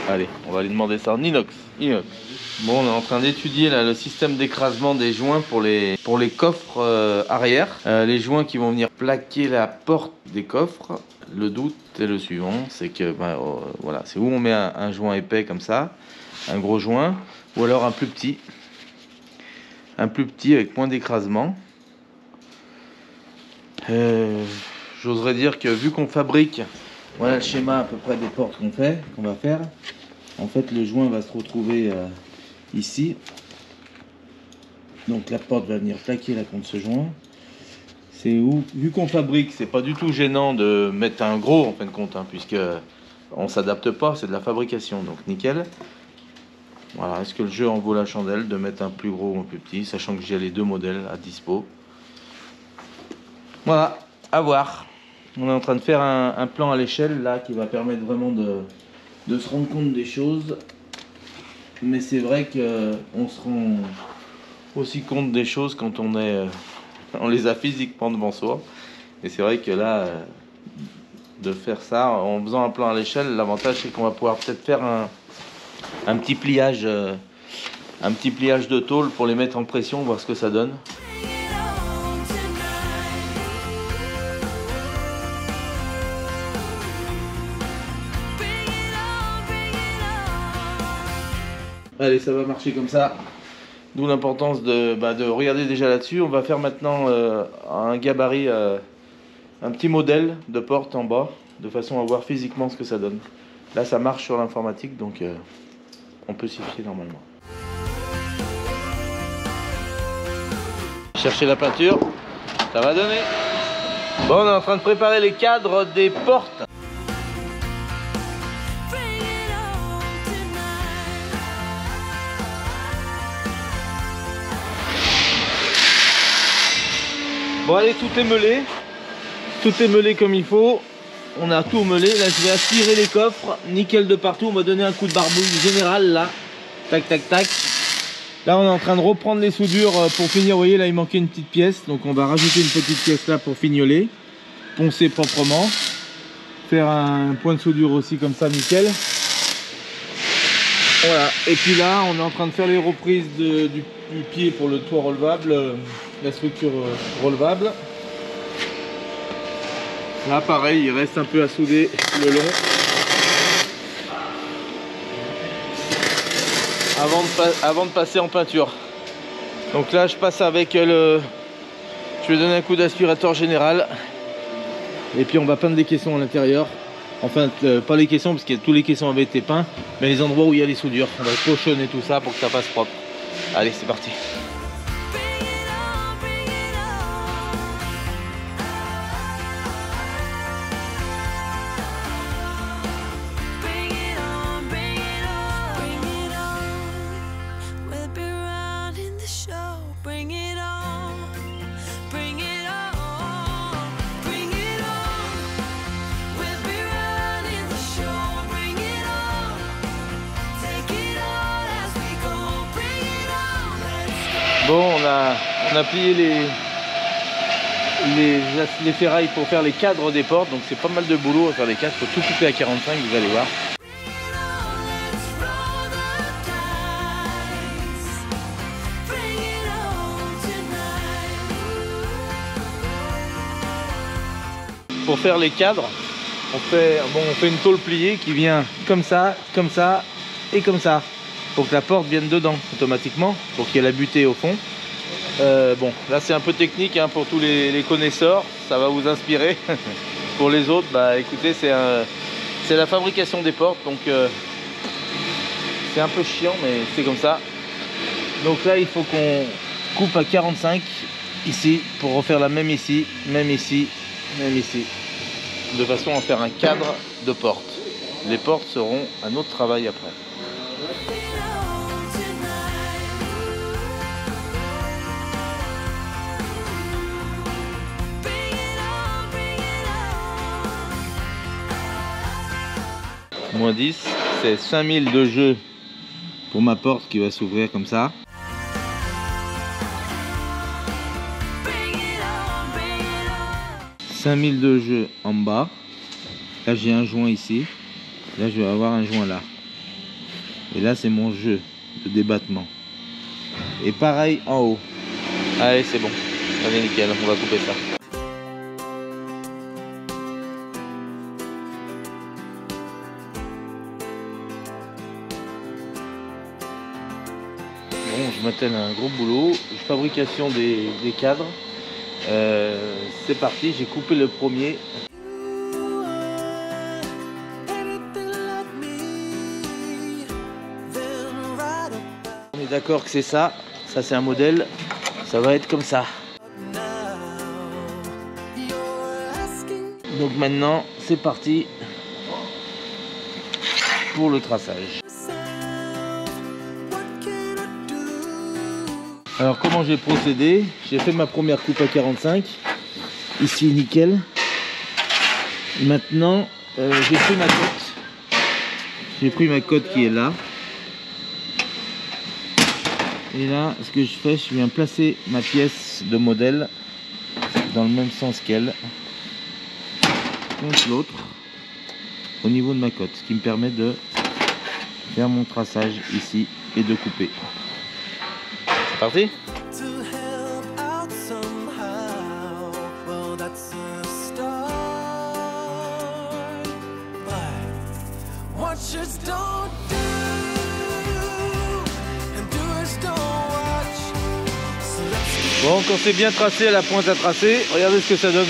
Allez, on va aller demander ça en inox. Bon, on est en train d'étudier là le système d'écrasement des joints pour les coffres arrière. Les joints qui vont venir plaquer la porte des coffres. Le doute est le suivant, c'est que voilà, c'est où on met un joint épais comme ça, un gros joint, ou alors un plus petit avec moins d'écrasement. J'oserais dire que vu qu'on fabrique, voilà le schéma à peu près des portes qu'on va faire. En fait, le joint va se retrouver ici. Donc la porte va venir plaquer là contre ce joint. C'est où, vu qu'on fabrique, c'est pas du tout gênant de mettre un gros en fin de compte, hein, puisque on s'adapte pas, c'est de la fabrication, donc nickel. Voilà, est-ce que le jeu en vaut la chandelle de mettre un plus gros ou un plus petit, sachant que j'ai les deux modèles à dispo. Voilà, à voir. On est en train de faire un plan à l'échelle là qui va permettre vraiment de se rendre compte des choses. Mais c'est vrai qu'on se rend aussi compte des choses quand on les a physiquement devant soi. Et c'est vrai que là, de faire ça en faisant un plan à l'échelle, l'avantage c'est qu'on va pouvoir peut-être faire un petit pliage de tôle pour les mettre en pression, voir ce que ça donne. Allez, ça va marcher comme ça. D'où l'importance de regarder déjà là-dessus. On va faire maintenant un gabarit, un petit modèle de porte en bas, de façon à voir physiquement ce que ça donne. Là, ça marche sur l'informatique, donc on peut s'y fier normalement. Chercher la peinture, ça va donner. Bon, on est en train de préparer les cadres des portes. Bon allez, tout est meulé comme il faut, on a tout meulé. Là je vais aspirer les coffres, nickel de partout, on va donner un coup de barbouille général là, tac tac tac. Là on est en train de reprendre les soudures pour finir, vous voyez là il manquait une petite pièce, donc on va rajouter une petite pièce là pour fignoler, poncer proprement, faire un point de soudure aussi comme ça, nickel. Voilà, et puis là on est en train de faire les reprises du pied pour le toit relevable, la structure relevable. Là pareil, il reste un peu à souder le long avant de passer en peinture. Donc là je passe avec je vais donner un coup d'aspirateur général et puis on va peindre des caissons à l'intérieur. Enfin, pas les caissons parce que tous les caissons avaient été peints, mais les endroits où il y a les soudures. On va pochonner tout ça pour que ça passe propre. Allez, c'est parti. Bon, on a plié les ferrailles pour faire les cadres des portes, donc c'est pas mal de boulot à faire les cadres, il faut tout couper à 45, vous allez voir. Pour faire les cadres, on fait une tôle pliée qui vient comme ça et comme ça. Pour que la porte vienne dedans automatiquement, pour qu'il y ait la butée au fond. Bon, là c'est un peu technique hein, pour tous les connaisseurs, ça va vous inspirer. Pour les autres, bah écoutez, c'est la fabrication des portes, donc c'est un peu chiant, mais c'est comme ça. Donc là, il faut qu'on coupe à 45 ici, pour refaire la même ici, même ici, même ici, de façon à faire un cadre de porte. Les portes seront un autre travail après. Moins 10, c'est 5000 de jeu pour ma porte qui va s'ouvrir comme ça. 5000 de jeu en bas. Là j'ai un joint ici. Là je vais avoir un joint là. Et là c'est mon jeu de débattement. Et pareil en haut. Allez c'est bon. Allez nickel, on va couper ça. Bon, je m'attelle à un gros boulot. Fabrication des cadres. C'est parti, j'ai coupé le premier. On est d'accord que c'est ça. Ça c'est un modèle. Ça va être comme ça. Donc maintenant c'est parti pour le traçage. Alors comment j'ai procédé? J'ai fait ma première coupe à 45. Ici nickel. Maintenant j'ai pris ma cote. J'ai pris ma cote qui est là. Et là ce que je fais, je viens placer ma pièce de modèle dans le même sens qu'elle. Contre l'autre. Au niveau de ma cote. Ce qui me permet de faire mon traçage ici et de couper. Parti. Bon, quand c'est bien tracé à la pointe à tracer, regardez ce que ça donne.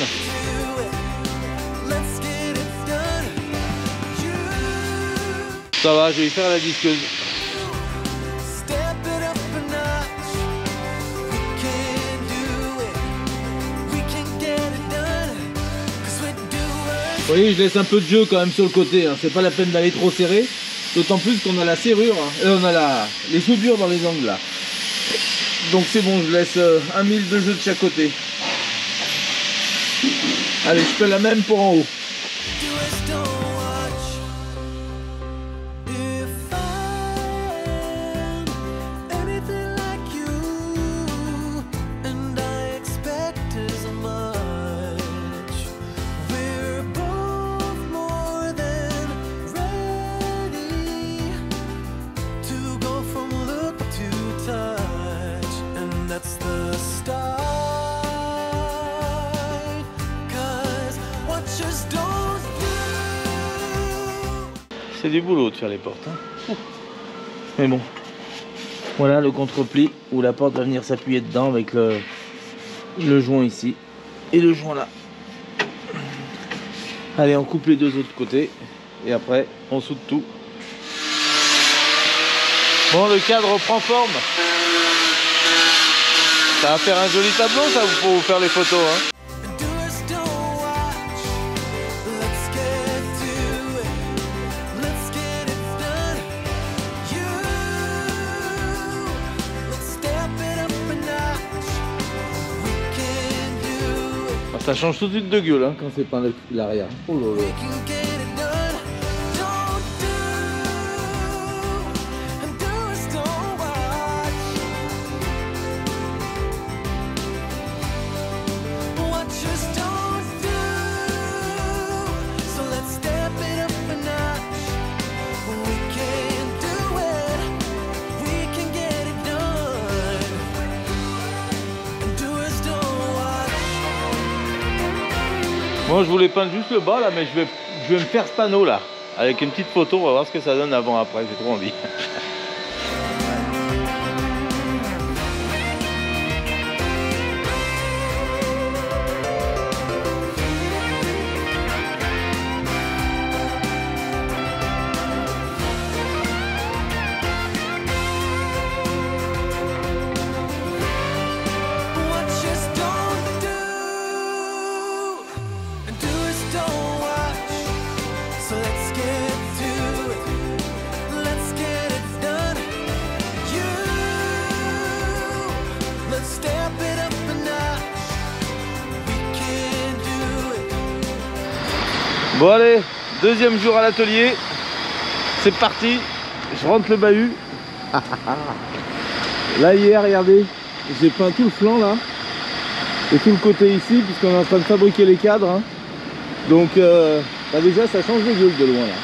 Ça va, je vais y faire la disqueuse. Vous voyez, je laisse un peu de jeu quand même sur le côté, hein. C'est pas la peine d'aller trop serré, d'autant plus qu'on a la serrure, hein. On a les soudures dans les angles là. Donc c'est bon, je laisse 1000 de jeu de chaque côté. Allez, je fais la même pour en haut. C'est du boulot de faire les portes, hein. Mais bon, voilà le contre-pli où la porte va venir s'appuyer dedans avec le joint ici et le joint là. Allez, on coupe les deux autres côtés et après on soude tout. Bon, le cadre prend forme. Ça va faire un joli tableau ça pour vous faire les photos, hein. Ça change tout de suite de gueule, hein, quand c'est pas l'arrière. Oh là là. Moi je voulais peindre juste le bas là, mais je vais me faire ce panneau là avec une petite photo, on va voir ce que ça donne avant après, j'ai trop envie. Bon allez, deuxième jour à l'atelier. C'est parti, je rentre le bahut. Là hier, regardez, j'ai peint tout le flanc là. Et tout le côté ici, puisqu'on est en train de fabriquer les cadres. Hein. Donc bah déjà ça change de gueule de loin là.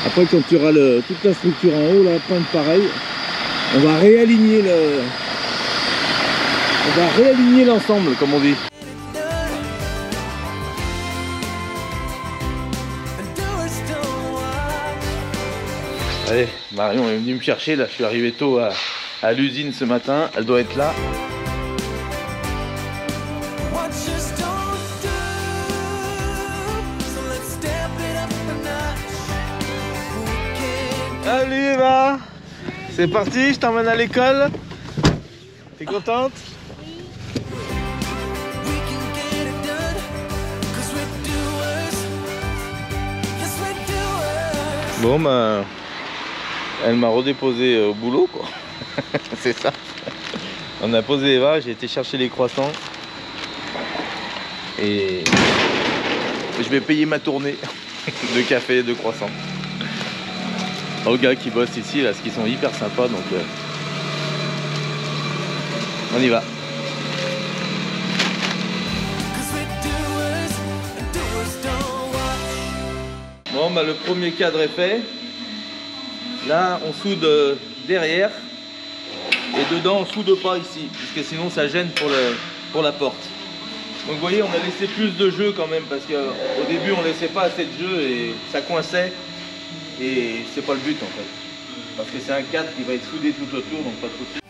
Après quand tu auras toute la structure en haut là, peinte pareil, on va réaligner l'ensemble comme on dit. Allez, Marion est venue me chercher là, je suis arrivé tôt à l'usine ce matin, elle doit être là. Allez Eva, c'est parti, je t'emmène à l'école. T'es contente? Bon bah, elle m'a redéposé au boulot quoi. C'est ça. On a posé Eva, j'ai été chercher les croissants. Et je vais payer ma tournée de café et de croissants aux gars qui bossent ici là, parce qu'ils sont hyper sympas, donc on y va. Bon bah le premier cadre est fait. Là on soude derrière et dedans on soude pas ici, parce que sinon ça gêne pour la porte. Donc vous voyez, on a laissé plus de jeu quand même, parce qu'au début on laissait pas assez de jeu et ça coinçait. Et c'est pas le but en fait, parce que c'est un cadre qui va être soudé tout autour, donc pas de soucis.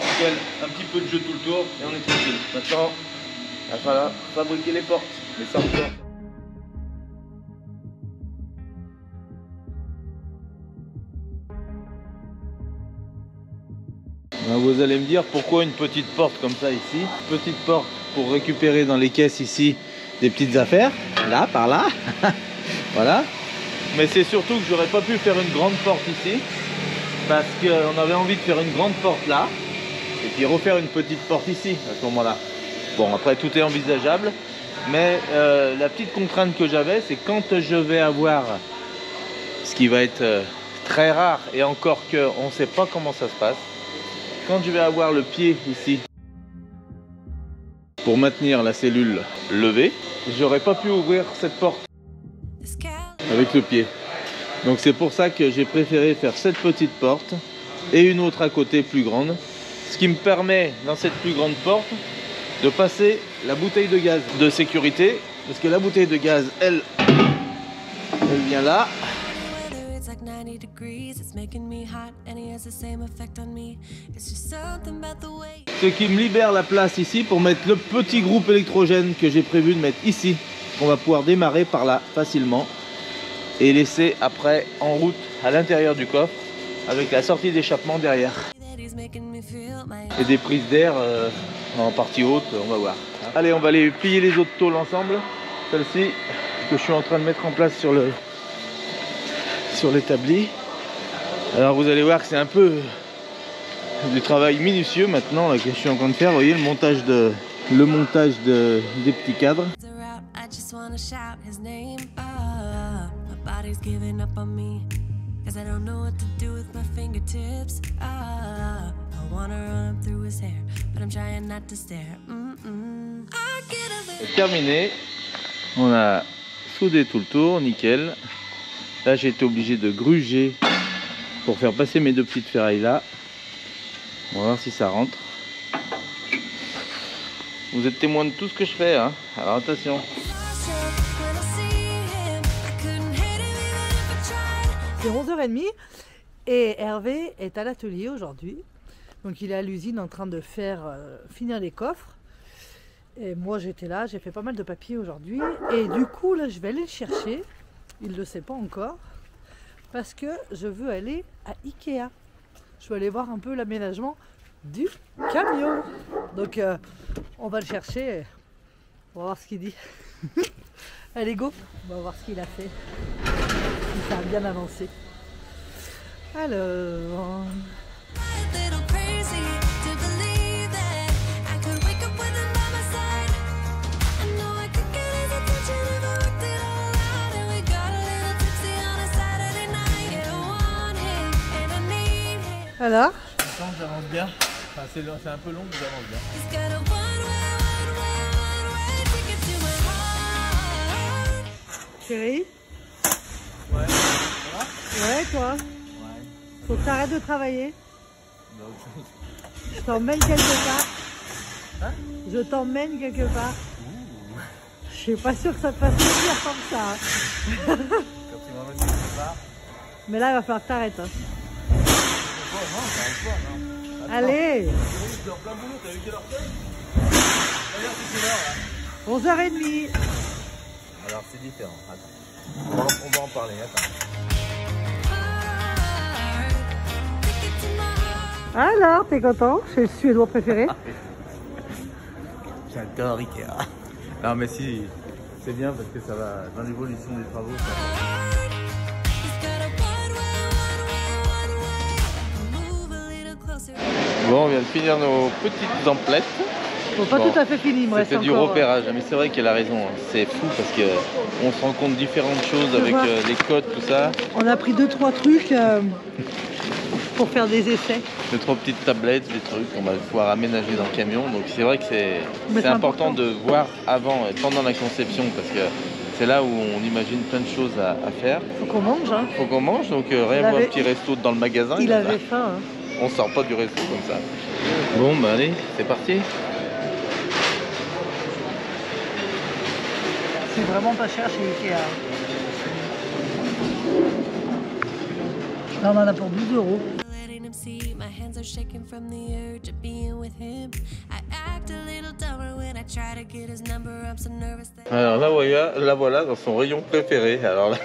Nickel, un petit peu de jeu tout le tour et on est tranquille. Maintenant, il va falloir fabriquer les portes, les sorteurs. Vous allez me dire pourquoi une petite porte comme ça ici. Petite porte pour récupérer dans les caisses ici des petites affaires, là, par là. Voilà. Mais c'est surtout que j'aurais pas pu faire une grande porte ici, parce qu'on avait envie de faire une grande porte là, et puis refaire une petite porte ici, à ce moment-là. Bon, après tout est envisageable, mais la petite contrainte que j'avais, c'est quand je vais avoir, ce qui va être très rare, et encore qu'on ne sait pas comment ça se passe, quand je vais avoir le pied ici, pour maintenir la cellule levée, j'aurais pas pu ouvrir cette porte avec le pied. Donc c'est pour ça que j'ai préféré faire cette petite porte et une autre à côté plus grande, ce qui me permet dans cette plus grande porte de passer la bouteille de gaz de sécurité, parce que la bouteille de gaz elle vient là. Ce qui me libère la place ici pour mettre le petit groupe électrogène que j'ai prévu de mettre ici, qu'on va pouvoir démarrer par là facilement et laisser après en route à l'intérieur du coffre avec la sortie d'échappement derrière et des prises d'air en partie haute, on va voir. Allez, on va aller plier les autres tôles ensemble, celle-ci que je suis en train de mettre en place sur l'établi. Alors vous allez voir que c'est un peu du travail minutieux maintenant là, que je suis en train de faire. Vous voyez le montage des petits cadres. C'est terminé. On a soudé tout le tour, nickel. Là j'ai été obligé de gruger pour faire passer mes deux petites ferrailles là. On va voir si ça rentre. Vous êtes témoin de tout ce que je fais, hein. Alors attention. C'est 11h30 et Hervé est à l'atelier aujourd'hui. Donc il est à l'usine en train de finir les coffres. Et moi j'étais là, j'ai fait pas mal de papier aujourd'hui. Et du coup là je vais aller le chercher. Il ne le sait pas encore. Parce que je veux aller à Ikea. Je veux aller voir un peu l'aménagement du camion. Donc on va le chercher. On va voir ce qu'il dit. Allez go, on va voir ce qu'il a fait. Ça a bien avancé. Alors... Alors? J'avance bien. Enfin, c'est un peu long, mais j'avance bien. It's got a one-way ticket to my heart. Chérie? Ouais. Ouais, toi? Ouais. Faut que t'arrêtes de travailler. Bah, autre chose. Je t'emmène quelque part. Hein? Je t'emmène quelque part. Je suis pas sûre que ça te fasse plaisir comme ça. Quand tu m'emmènes quelque part. Mais là, il va falloir que t'arrêtes. Hein. Non, t'arrêtes pas, non. Allez, Je suis en plein boulot, t'as vu quelle heure c'est? D'ailleurs, c'est quelle heure là? 11h30. Alors, c'est différent. Attends. On va en parler, attends. Alors, t'es content? C'est le Suédois préféré. J'adore Ikea. Non, mais si, c'est bien parce que ça va, dans l'évolution des travaux, ça va. Bon, on vient de finir nos petites emplettes. Bon, pas Bon, tout à fait fini, il me reste C'était du encore, repérage, mais c'est vrai qu'elle a raison. Hein. C'est fou parce que on se rend compte de différentes choses Je avec vois. les codes, tout ça. On a pris 2-3 trucs pour faire des essais. 2-3 petites tablettes, des trucs qu'on va pouvoir aménager dans le camion. Donc c'est vrai que Mais c'est c'est important important. de voir avant et pendant la conception parce que c'est là où on imagine plein de choses à faire. Faut qu'on mange, hein. Faut qu'on mange, donc rien Il voir un avait- petit resto dans le magasin. Il comme avait ça. faim, hein. On sort pas du resto comme ça. Bon, bah allez, c'est parti. C'est vraiment pas cher chez Ikea. Là, on en a pour 12 €. Letting him see my hands are shaking from the urge of being with him. I act a little dumber when I try to get his number. I'm so nervous that Alors la voilà dans son rayon préféré. Alors là,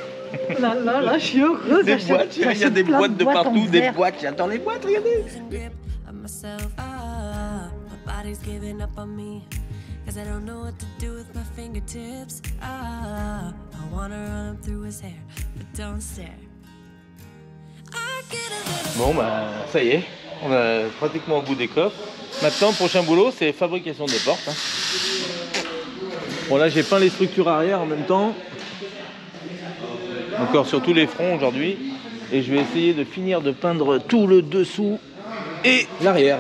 Là, je suis heureuse. des j'achète- boîtes, il y a j'achète des plein boîtes de partout, en des verre. boîtes. J'attends les boîtes, regardez. losing grip of myself. My body's giving up on me. Cause I don't know what to do with my fingertips. I wanna run up through his hair, but don't stare. I get a little Bon bah ça y est, on est pratiquement au bout des coffres. Maintenant, prochain boulot, c'est fabrication des portes. Hein. Bon là, j'ai peint les structures arrière en même temps. Encore sur tous les fronts aujourd'hui. Et je vais essayer de finir de peindre tout le dessous et l'arrière.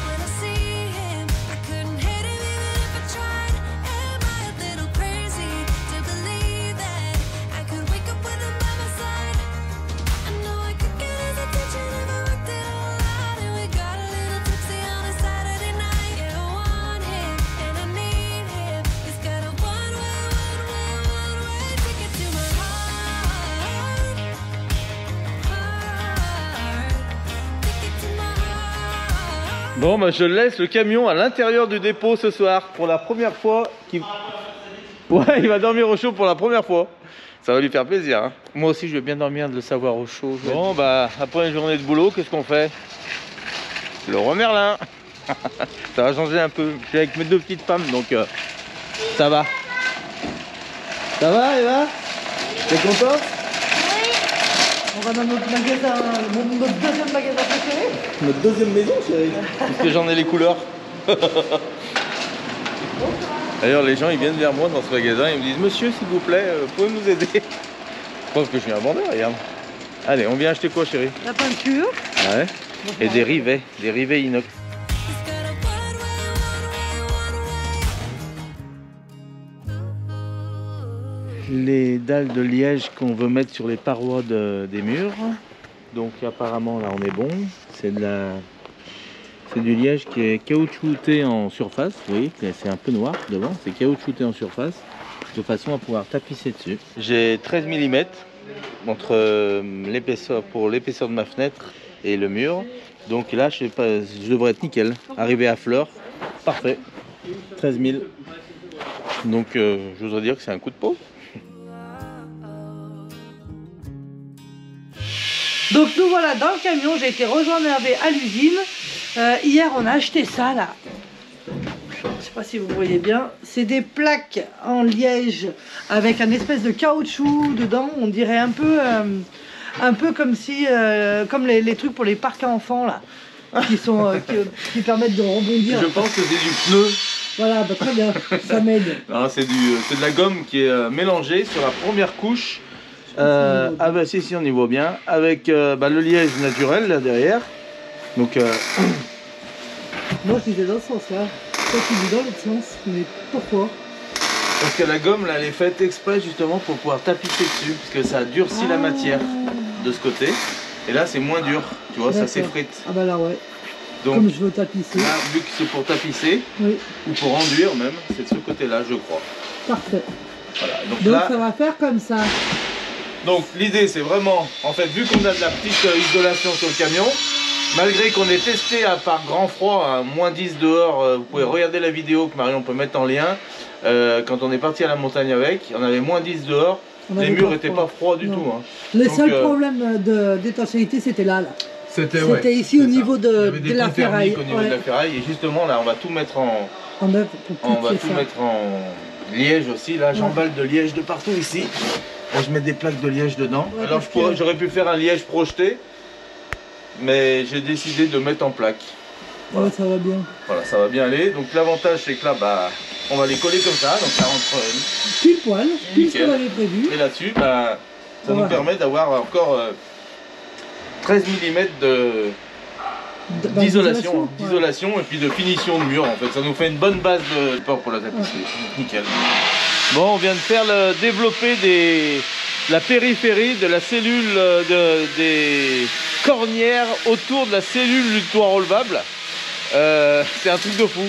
when I see him. I couldn't hate him even if I tried. Am I a little crazy to believe that I could wake up with him by my side? I know I could get his attention if I worked it all out. And we got a little tipsy on a Saturday night. Yeah, I want him and I need him. He's got a one-way ticket to my heart. Ticket to my heart. Bon bah je laisse le camion à l'intérieur du dépôt ce soir pour la première fois. Ouais, il va dormir au chaud pour la première fois. Ça va lui faire plaisir. Hein. Moi aussi je vais bien dormir de le savoir au chaud. Bon bah après une journée de boulot, qu'est-ce qu'on fait? Le roi Merlin. Ça va changer un peu. Je suis avec mes deux petites femmes donc ça va. Ça va Eva? T'es content? On va dans notre magasin, notre deuxième magasin préféré. Notre deuxième maison chérie. Parce que j'en ai les couleurs. D'ailleurs les gens ils viennent vers moi dans ce magasin, ils me disent monsieur s'il vous plaît, pouvez nous aider? Je pense que je suis un vendeur, regarde. Allez, on vient acheter quoi chérie? La peinture. Ouais. Et des rivets inox. He's got a one-way. Les dalles de liège qu'on veut mettre sur les parois des murs. Donc apparemment là on est bon. C'est du liège qui est caoutchouté en surface. Vous voyez que c'est un peu noir devant. C'est caoutchouté en surface de façon à pouvoir tapisser dessus. J'ai 13 mm entre l'épaisseur pour l'épaisseur de ma fenêtre et le mur. Donc là je sais pas, je devrais être nickel. Arrivé à fleur, parfait. 13 000. Donc je voudrais dire que c'est un coup de peau. Donc nous voilà dans le camion, j'ai été rejoindre Hervé à l'usine. Hier on a acheté ça là. Je sais pas si vous voyez bien. C'est des plaques en liège avec un espèce de caoutchouc dedans. On dirait un peu comme si, comme les trucs pour les parcs à enfants là, qui permettent de rebondir. Je pense que c'est du pneu. Voilà, bah, très bien, ça m'aide. C'est de la gomme qui est mélangée sur la première couche Ah bah si, on y voit bien. Avec le liège naturel là derrière. Donc Moi je disais dans ce sens-là. Toi tu dis dans l'autre sens, mais pourquoi? parce que la gomme là, elle est faite exprès justement pour pouvoir tapisser dessus, parce que ça durcit la matière de ce côté. Et là c'est moins dur, tu vois, ça D'accord. s'effrite. Ah bah là ouais. Donc Comme je veux tapisser. là, vu que c'est pour tapisser, Oui, ou pour enduire même, c'est de ce côté-là, je crois. parfait. Voilà. Donc, Donc là, ça va faire comme ça. donc l'idée c'est vraiment, en fait, vu qu'on a de la petite isolation sur le camion, malgré qu'on ait testé par grand froid, à moins 10 dehors, vous pouvez regarder la vidéo que Marion peut mettre en lien, quand on est parti à la montagne avec, on avait moins 10 dehors, On les avait murs pas n'étaient froid. pas froids du Non. tout. Hein. Le Donc, seul problème d'étanchéité c'était là. C'était ici au niveau Il y de avait des la ponts thermiques ferraille. au niveau de la ferraille, et justement là on va tout mettre en, En œuvre pour on va tout tout ça. mettre en liège aussi. Là j'emballe de liège de partout ici. Là, je mets des plaques de liège dedans. Ouais, Alors parce que- j'aurais pu faire un liège projeté, mais j'ai décidé de mettre en plaque. Ouais, ça va bien. Voilà, ça va bien aller. Donc l'avantage c'est que là, on va les coller comme ça, donc ça rentre. Pile poil, pile ce Nickel. qu'on avait prévu. Et là-dessus, ça nous Voilà. permet d'avoir encore 13 mm d'isolation, ouais. d'isolation et puis de finition de mur. En fait, ça nous fait une bonne base de port pour la tapisserie. Nickel. Bon, on vient de faire le développer la périphérie de la cellule des cornières autour de la cellule du toit relevable. C'est un truc de fou.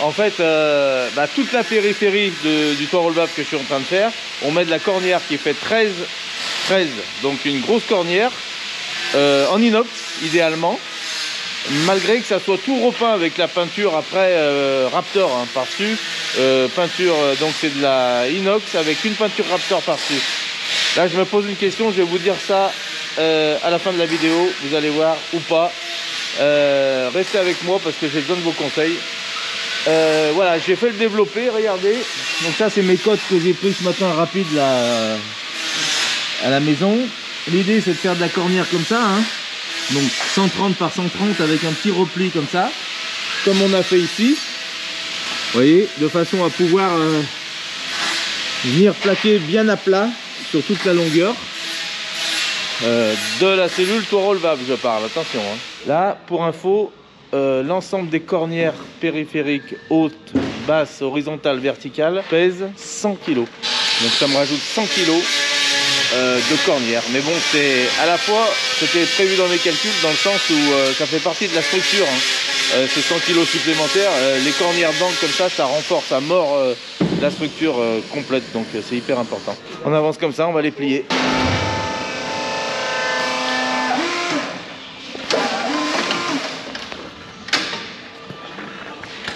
En fait, toute la périphérie du toit relevable que je suis en train de faire, on met de la cornière qui fait 13, donc une grosse cornière en inox idéalement, malgré que ça soit tout repeint avec la peinture après Raptor par-dessus, peinture donc c'est de la inox avec une peinture Raptor par-dessus. Là je me pose une question, je vais vous dire ça à la fin de la vidéo, vous allez voir ou pas. Restez avec moi parce que j'ai besoin de vos conseils. Voilà, j'ai fait le développer, regardez. Donc ça c'est mes cotes que j'ai prises ce matin rapide là, à la maison. L'idée c'est de faire de la cornière comme ça, hein. Donc 130 par 130 avec un petit repli comme ça, comme on a fait ici. Vous voyez, de façon à pouvoir venir plaquer bien à plat sur toute la longueur de la cellule toit relevable, je parle, attention. Hein. Là, pour info, l'ensemble des cornières périphériques hautes, basses, horizontales, verticales pèse 100 kg. Donc ça me rajoute 100 kg de cornières. Mais bon, c'est à la fois, c'était prévu dans mes calculs dans le sens où ça fait partie de la structure. Hein. Ces 100 kg supplémentaires, les cornières d'angle comme ça renforce à mort la structure complète. Donc c'est hyper important. On avance comme ça, on va les plier.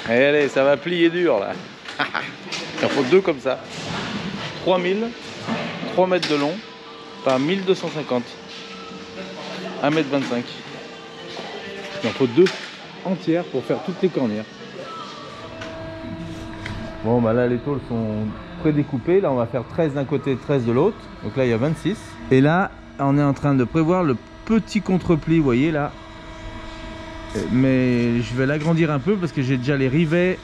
Allez, ça va plier dur là. Il en faut deux comme ça. 3 mètres de long par 1250. 1,25 m. Il en faut deux entières pour faire toutes les cornières. Bon bah là les tôles sont prédécoupées. Là on va faire 13 d'un côté, 13 de l'autre. Donc là il y a 26. Et là on est en train de prévoir le petit contre-pli, vous voyez là. Mais je vais l'agrandir un peu parce que j'ai déjà les rivets.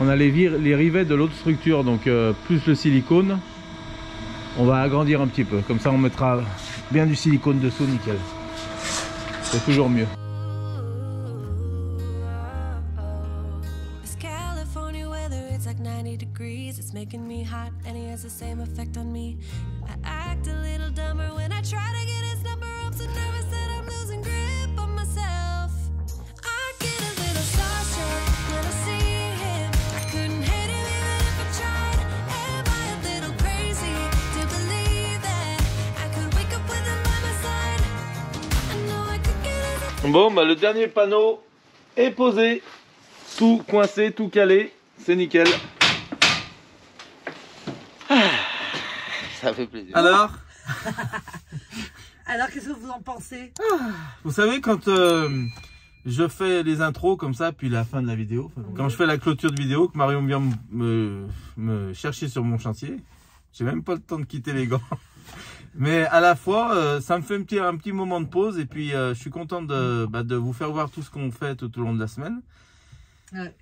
On a les rivets de l'autre structure, donc plus le silicone. On va agrandir un petit peu, comme ça on mettra bien du silicone dessous, nickel. C'est toujours mieux. This California weather, it's like 90 degrees. It's making me hot, and he has the same effect on me. I act a little dumber when I try to get his number. I'm so nervous that I'm losing grip on myself. I get a little starstruck when I see him. I couldn't hate him even if I tried. Am I a little crazy to believe that I could wake up with him by my side? I know I could get his. Bon bah le dernier panneau est posé. Tout coincé, tout calé. C'est nickel. Ça fait plaisir. Alors, Alors qu'est-ce que vous en pensez? vous savez quand je fais les intros comme ça, puis la fin de la vidéo, quand je fais la clôture de vidéo, que Marion vient me chercher sur mon chantier, j'ai même pas le temps de quitter les gants. Mais à la fois, ça me fait un petit moment de pause, et puis je suis content de vous faire voir tout ce qu'on fait tout au long de la semaine. Ouais.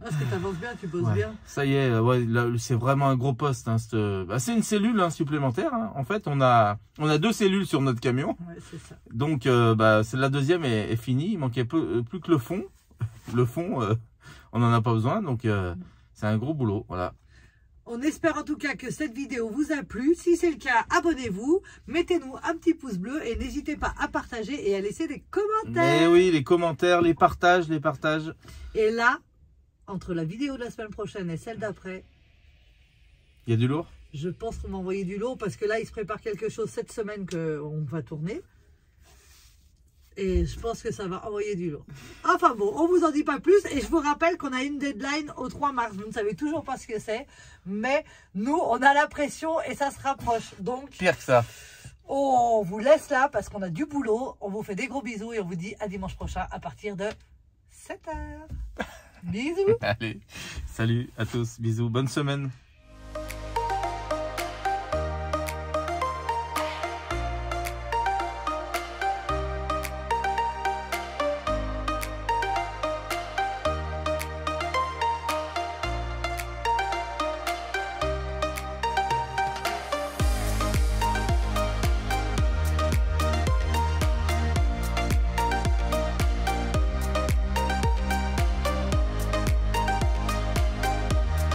Parce que t'avances bien, tu bosses Ouais. bien. Ça y est, ouais, là, c'est vraiment un gros poste. Hein, c'est une cellule hein, supplémentaire. Hein. En fait, on a 2 cellules sur notre camion. Ouais, c'est ça. Donc, c'est la deuxième est finie. Il manquait plus que le fond. Le fond, on n'en a pas besoin. Donc, c'est un gros boulot. Voilà. On espère en tout cas que cette vidéo vous a plu. Si c'est le cas, abonnez-vous, mettez-nous un petit pouce bleu et n'hésitez pas à partager et à laisser des commentaires. Mais oui, les commentaires, les partages. Et là, entre la vidéo de la semaine prochaine et celle d'après, Il y a du lourd. je pense qu'on va envoyer du lot parce que là, il se prépare quelque chose cette semaine qu'on va tourner. Et je pense que ça va envoyer du lot. Enfin bon, on vous en dit pas plus. Et je vous rappelle qu'on a une deadline au 3 mars. Vous ne savez toujours pas ce que c'est. Mais nous, on a la pression et ça se rapproche. Donc, Pire que ça. on vous laisse là parce qu'on a du boulot. On vous fait des gros bisous et on vous dit à dimanche prochain à partir de 7h. Bisous. Allez, salut à tous, bisous, bonne semaine.